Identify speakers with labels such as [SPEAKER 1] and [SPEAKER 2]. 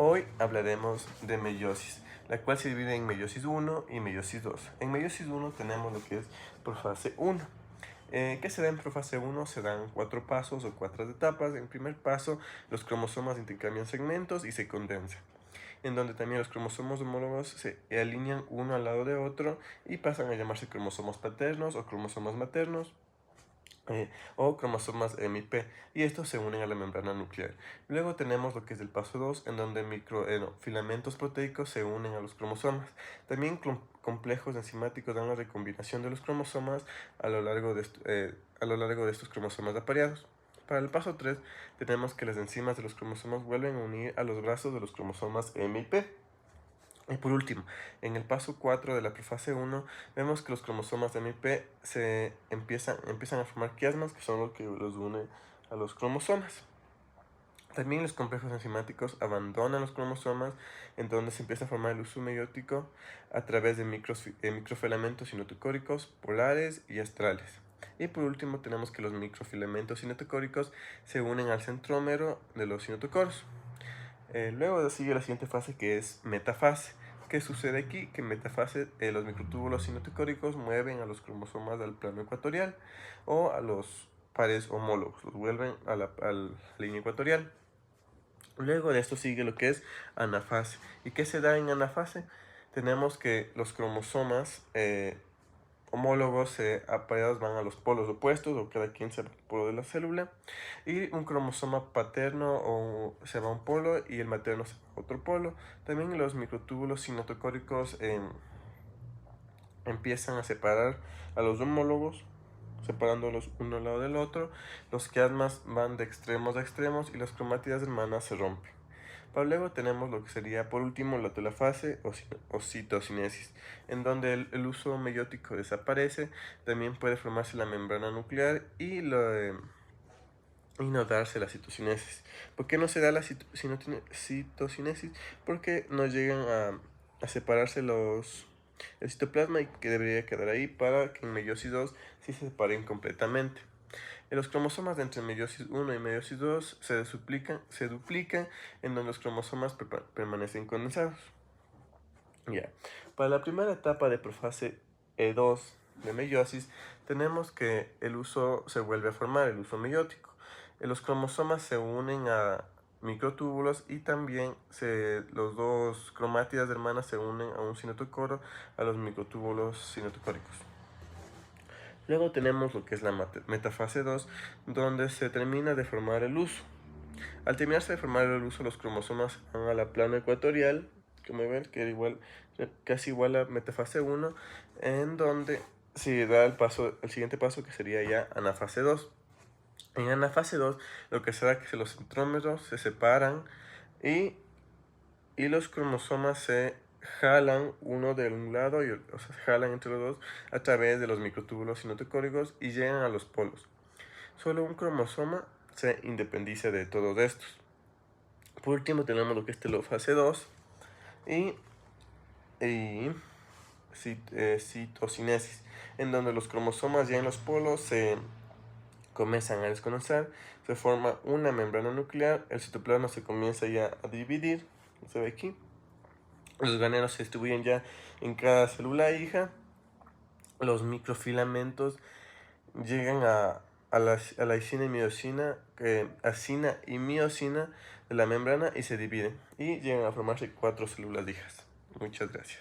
[SPEAKER 1] Hoy hablaremos de meiosis, la cual se divide en meiosis 1 y meiosis 2. En meiosis 1 tenemos lo que es profase 1. ¿Qué se da en profase 1? Se dan 4 pasos o 4 etapas. En primer paso, los cromosomas intercambian segmentos y se condensan, en donde también los cromosomas homólogos se alinean uno al lado de otro y pasan a llamarse cromosomas paternos o cromosomas maternos. O cromosomas MIP, y estos se unen a la membrana nuclear. Luego tenemos lo que es el paso 2, en donde filamentos proteicos se unen a los cromosomas. También complejos enzimáticos dan la recombinación de los cromosomas a lo largo de estos cromosomas apareados. Para el paso 3 tenemos que las enzimas de los cromosomas vuelven a unir a los brazos de los cromosomas MIP. Y por último, en el paso 4 de la profase 1, vemos que los cromosomas de MIP empiezan a formar quiasmas, que son lo que los une a los cromosomas. También los complejos enzimáticos abandonan los cromosomas, en donde se empieza a formar el uso meiótico a través de microfilamentos cinotocóricos polares y astrales. Y por último tenemos que los microfilamentos cinotocóricos se unen al centrómero de los cinotocoros. Luego sigue la siguiente fase, que es metafase. ¿Qué sucede aquí? Que en metafase los microtúbulos cinotocóricos mueven a los cromosomas al plano ecuatorial o a los pares homólogos, los vuelven a la línea ecuatorial. Luego de esto sigue lo que es anafase. ¿Y qué se da en anafase? Tenemos que los cromosomas homólogos apareados van a los polos opuestos, o cada quien se va al polo de la célula, y un cromosoma paterno se va a un polo y el materno se va a otro polo. También los microtúbulos cinotocóricos empiezan a separar a los homólogos, separándolos uno al lado del otro. Los quiasmas van de extremos a extremos y las cromátidas hermanas se rompen. Para luego tenemos lo que sería, por último, la telofase o citocinesis, en donde el uso meiótico desaparece. También puede formarse la membrana nuclear y no darse la citocinesis. ¿Por qué no se da la citocinesis? Porque no llegan a separarse el citoplasma, y que debería quedar ahí para que en meiosis 2 sí se separen completamente. Los cromosomas de entre meiosis 1 y meiosis 2 se duplican, en donde los cromosomas permanecen condensados. Ya. Para la primera etapa de profase 2 de meiosis, tenemos que el uso se vuelve a formar, el uso meiótico. Los cromosomas se unen a microtúbulos y también los dos cromátidas hermanas se unen a un cinotocoro, a los microtúbulos cinotocóricos. Luego tenemos lo que es la metafase 2, donde se termina de formar el uso. Al terminarse de formar el uso, los cromosomas van a la plano ecuatorial, como ven, que casi igual a metafase 1, en donde se da el siguiente paso, que sería ya anafase 2. En anafase 2, lo que se da es que los centrómeros se separan y los cromosomas se jalan uno de un lado, o sea, se jalan entre los dos a través de los microtúbulos cinotocóricos y llegan a los polos. Solo un cromosoma se independiza de todos estos. Por último tenemos lo que es telofase 2 y citocinesis, en donde los cromosomas ya en los polos se comienzan a desconocer, se forma una membrana nuclear, el citoplasma se comienza ya a dividir, se ve aquí. Los granelos se distribuyen ya en cada célula hija. Los microfilamentos llegan a la acina y miosina de la membrana y se dividen. Y llegan a formarse 4 células hijas. Muchas gracias.